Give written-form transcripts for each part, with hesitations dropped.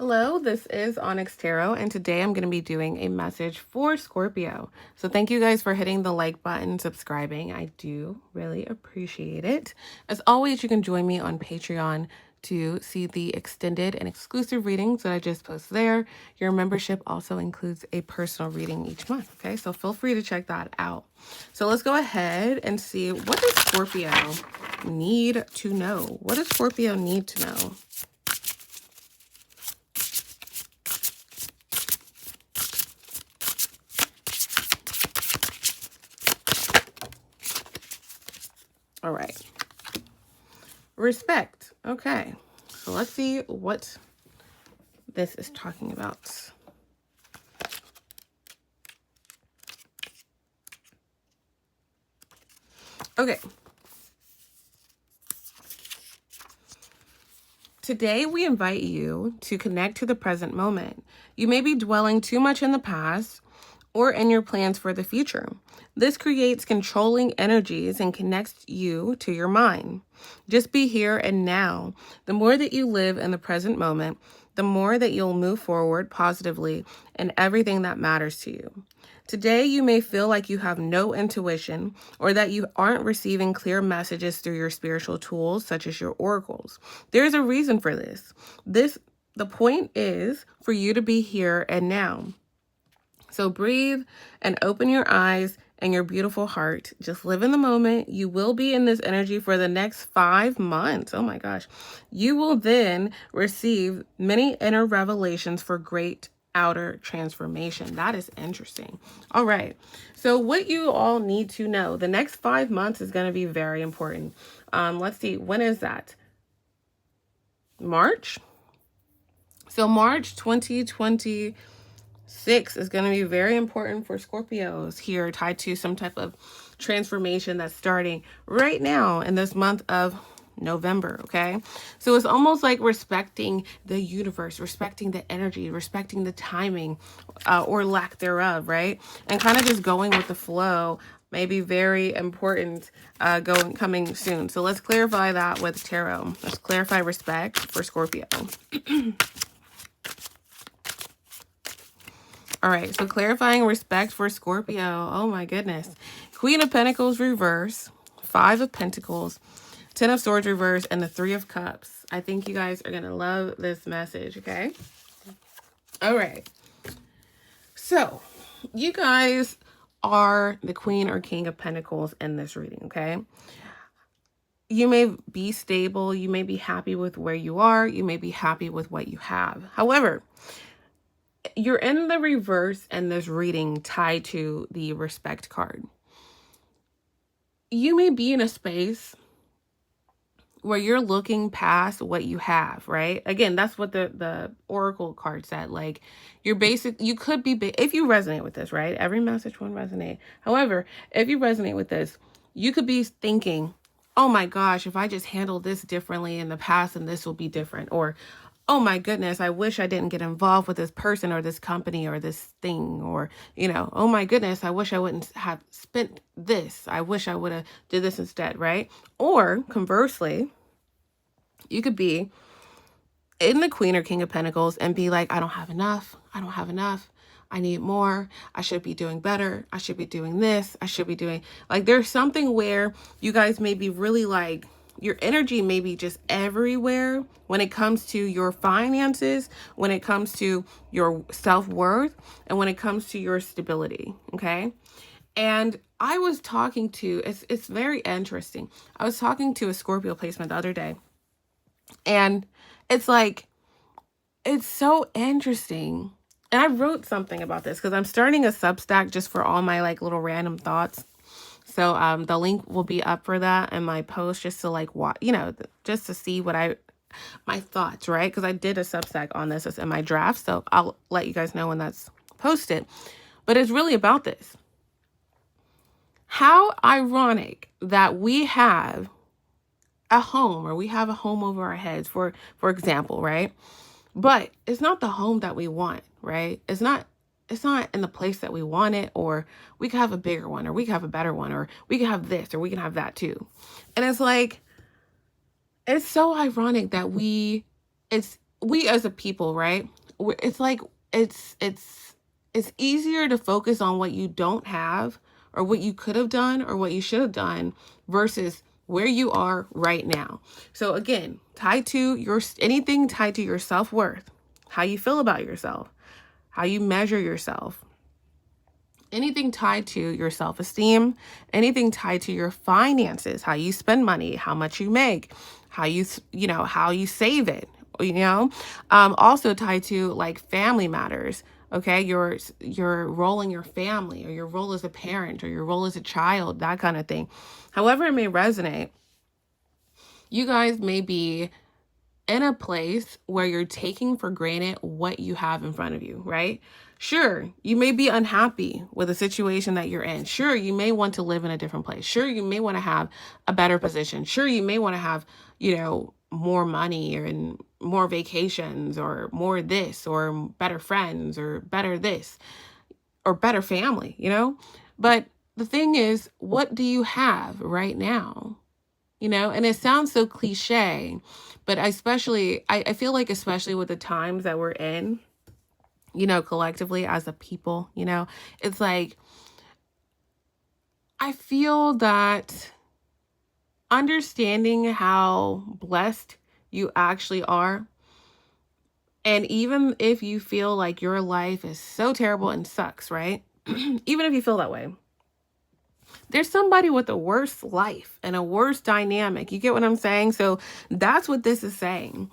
Hello, this is Onyx Tarot, and today I'm going to be doing a message for Scorpio. So thank you guys for hitting the like button, subscribing. I do really appreciate it. As always, you can join me on Patreon to see the extended and exclusive readings that I just post there. Your membership also includes a personal reading each month, okay? So feel free to check that out. So let's go ahead and see, what does Scorpio need to know? What does Scorpio need to know? All right. Respect. Okay. So let's see what this is talking about. Okay. Today, we invite you to connect to the present moment. You may be dwelling too much in the past or in your plans for the future. This creates controlling energies and connects you to your mind. Just be here and now. The more that you live in the present moment, the more that you'll move forward positively in everything that matters to you. Today, you may feel like you have no intuition or that you aren't receiving clear messages through your spiritual tools, such as your oracles. There's a reason for this. The point is for you to be here and now. So breathe and open your eyes and your beautiful heart. Just live in the moment. You will be in this energy for the next 5 months. Oh my gosh. You will then receive many inner revelations for great outer transformation. That is interesting. All right. So what you all need to know, the next 5 months is going to be very important. Let's see. When is that? March. So March 2026 is going to be very important for Scorpios here, tied to some type of transformation that's starting right now in this month of November, okay? So it's almost like respecting the universe, respecting the energy, respecting the timing or lack thereof, right? And kind of just going with the flow may be very important coming soon. So let's clarify that with tarot. Let's clarify respect for Scorpio. All right, so clarifying respect for Scorpio. Oh my goodness. Queen of Pentacles reverse, 5 of Pentacles, 10 of Swords reverse, and the 3 of Cups. I think you guys are going to love this message, okay? All right. So, you guys are the Queen or King of Pentacles in this reading, okay? You may be stable. You may be happy with where you are. You may be happy with what you have. However, you're in the reverse in this reading tied to the respect card. You may be in a space where you're looking past what you have, right? Again, that's what the oracle card said. Like, you could be, if you resonate with this, right? Every message won't resonate. However, if you resonate with this, you could be thinking, oh my gosh, if I just handled this differently in the past, then this will be different. Or, oh my goodness, I wish I didn't get involved with this person or this company or this thing. Or, oh my goodness, I wish I wouldn't have spent this. I wish I would have did this instead, right? Or conversely, you could be in the Queen or King of Pentacles and be like, I don't have enough. I don't have enough. I need more. I should be doing better. I should be doing this. I should be doing, like, there's something where you guys may be really like, your energy may be just everywhere when it comes to your finances, when it comes to your self-worth, and when it comes to your stability, okay? And I was talking to, it's very interesting. I was talking to a Scorpio placement the other day, and it's like, it's so interesting. And I wrote something about this because I'm starting a Substack just for all my like little random thoughts. So the link will be up for that in my post, just to like what, just to see what my thoughts, right? Because I did a Substack on this. It's in my draft, so I'll let you guys know when that's posted. But it's really about this. How ironic that we have a home, or we have a home over our heads, for example, right? But it's not the home that we want, right? It's not in the place that we want it, or we could have a bigger one, or we could have a better one, or we could have this, or we can have that too. And it's like, it's so ironic that we as a people, right? It's like it's easier to focus on what you don't have or what you could have done or what you should have done versus where you are right now. So again, tied to your anything tied to your self-worth, how you feel about yourself, how you measure yourself, anything tied to your self-esteem, anything tied to your finances, how you spend money, how much you make, how you how you save it, also tied to like family matters. Okay, your role in your family, or your role as a parent, or your role as a child, that kind of thing. However it may resonate, you guys may be in a place where you're taking for granted what you have in front of you, right? Sure, you may be unhappy with the situation that you're in. Sure, you may want to live in a different place. Sure, you may want to have a better position. Sure, you may want to have, more money and more vacations or more this or better friends or better this or better family, But the thing is, what do you have right now? And it sounds so cliche, but especially, I feel like, especially with the times that we're in, collectively as a people, it's like, I feel that understanding how blessed you actually are, and even if you feel like your life is so terrible and sucks, right? Even if you feel that way, there's somebody with a worse life and a worse dynamic. You get what I'm saying? So that's what this is saying.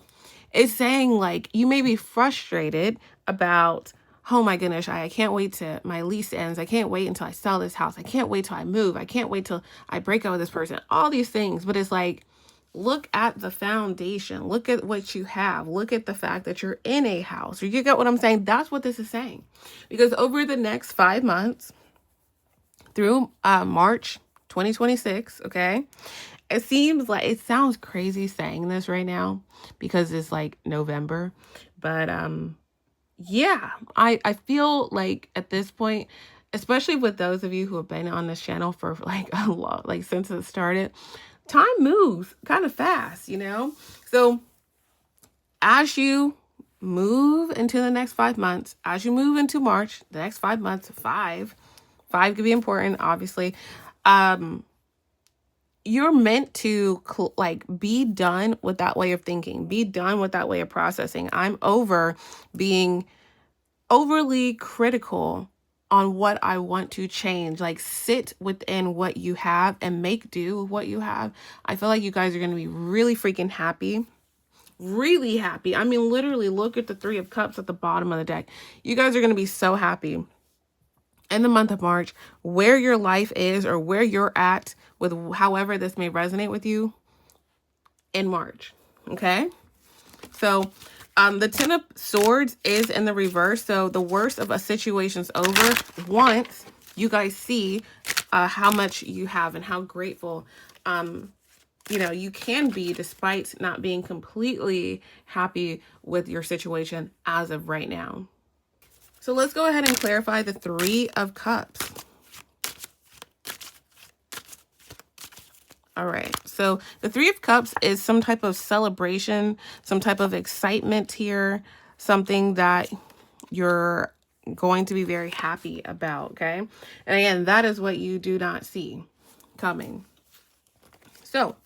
It's saying, like, you may be frustrated about, oh my goodness, I can't wait till my lease ends. I can't wait until I sell this house. I can't wait till I move. I can't wait till I break up with this person. All these things. But it's like, look at the foundation. Look at what you have. Look at the fact that you're in a house. You get what I'm saying? That's what this is saying. Because over the next 5 months, through March 2026, okay? It seems like, it sounds crazy saying this right now because it's like November, but yeah, I feel like at this point, especially with those of you who have been on this channel for like a lot, like since it started, time moves kind of fast, So as you move into the next 5 months, as you move into March, the next 5 months, five could be important, obviously. You're meant to be done with that way of thinking, be done with that way of processing. I'm over being overly critical on what I want to change. Like, sit within what you have and make do with what you have. I feel like you guys are going to be really freaking happy. Really happy. I mean, literally, look at the 3 of Cups at the bottom of the deck. You guys are going to be so happy in the month of March, where your life is or where you're at with however this may resonate with you in March. Okay. So the 10 of Swords is in the reverse. So the worst of a situation's over once you guys see how much you have and how grateful you can be, despite not being completely happy with your situation as of right now. So let's go ahead and clarify the 3 of Cups. All right. So the 3 of Cups is some type of celebration, some type of excitement here, something that you're going to be very happy about. Okay. And again, that is what you do not see coming. So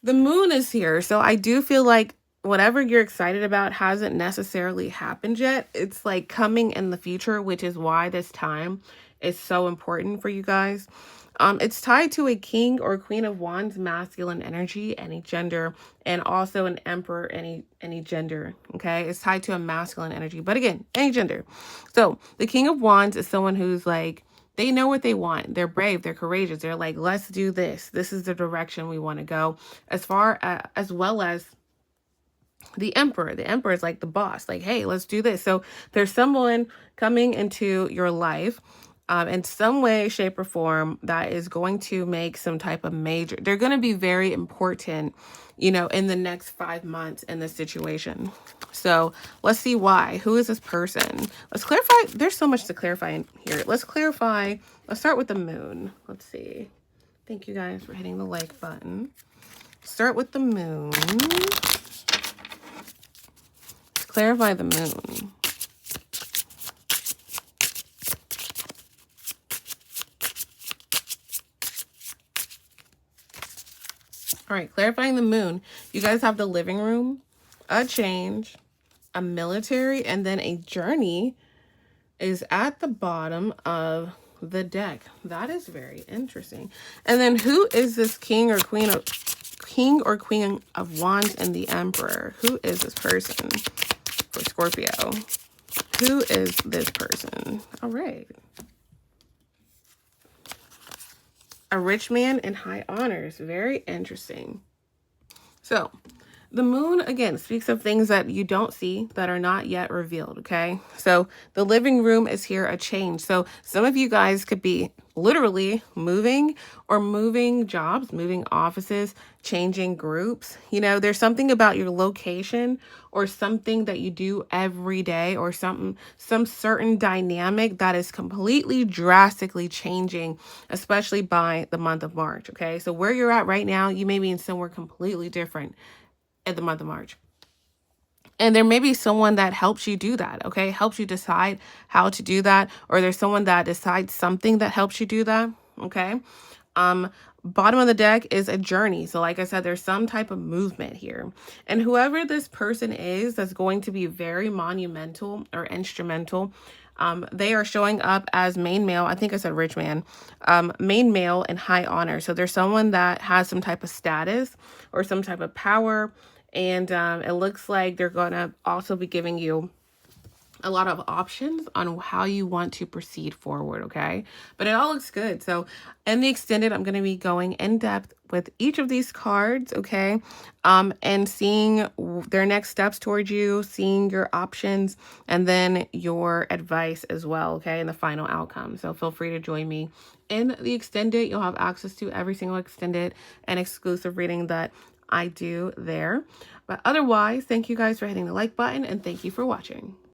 the moon is here. So I do feel like whatever you're excited about hasn't necessarily happened yet. It's like coming in the future, which is why this time is so important for you guys. It's tied to a King or Queen of Wands, masculine energy, any gender, and also an Emperor, any gender. Okay, it's tied to a masculine energy, but again, any gender. So the King of Wands is someone who's like, they know what they want. They're brave. They're courageous. They're like, let's do this. This is the direction we want to go. As well as the Emperor. The Emperor is like the boss. Like, hey, let's do this. So there's someone coming into your life in some way, shape, or form that is going to make some type of major. They're going to be very important, in the next 5 months in this situation. So let's see why. Who is this person? Let's clarify. There's so much to clarify in here. Let's clarify. Let's start with the moon. Let's see. Thank you guys for hitting the like button. Start with the moon. clarify the moon. All right, clarifying the moon. You guys have the living room, a change, a military, and then a journey is at the bottom of the deck. That is very interesting. And then who is this king or queen of wands and the emperor? Who is this person for Scorpio? Who is this person? All right. A rich man in high honors. Very interesting. So the moon, again, speaks of things that you don't see that are not yet revealed, okay? So the living room is here, a change. So some of you guys could be literally moving or moving jobs, moving offices, changing groups. You know, there's something about your location or something that you do every day or some certain dynamic that is completely drastically changing, especially by the month of March, okay? So where you're at right now, you may be in somewhere completely different in the month of March. And there may be someone that helps you do that, okay? Helps you decide how to do that, or there's someone that decides something that helps you do that, okay? Bottom of the deck is a journey. So like I said, there's some type of movement here. And whoever this person is that's going to be very monumental or instrumental, they are showing up as main male. I think I said rich man. Main male in high honor. So there's someone that has some type of status or some type of power. And it looks like they're going to also be giving you a lot of options on how you want to proceed forward, okay? But it all looks good. So in the extended, I'm going to be going in depth with each of these cards, okay? And seeing their next steps towards you, seeing your options, and then your advice as well, okay? And the final outcome. So feel free to join me in the extended. You'll have access to every single extended and exclusive reading that I do there. But otherwise, thank you guys for hitting the like button and thank you for watching.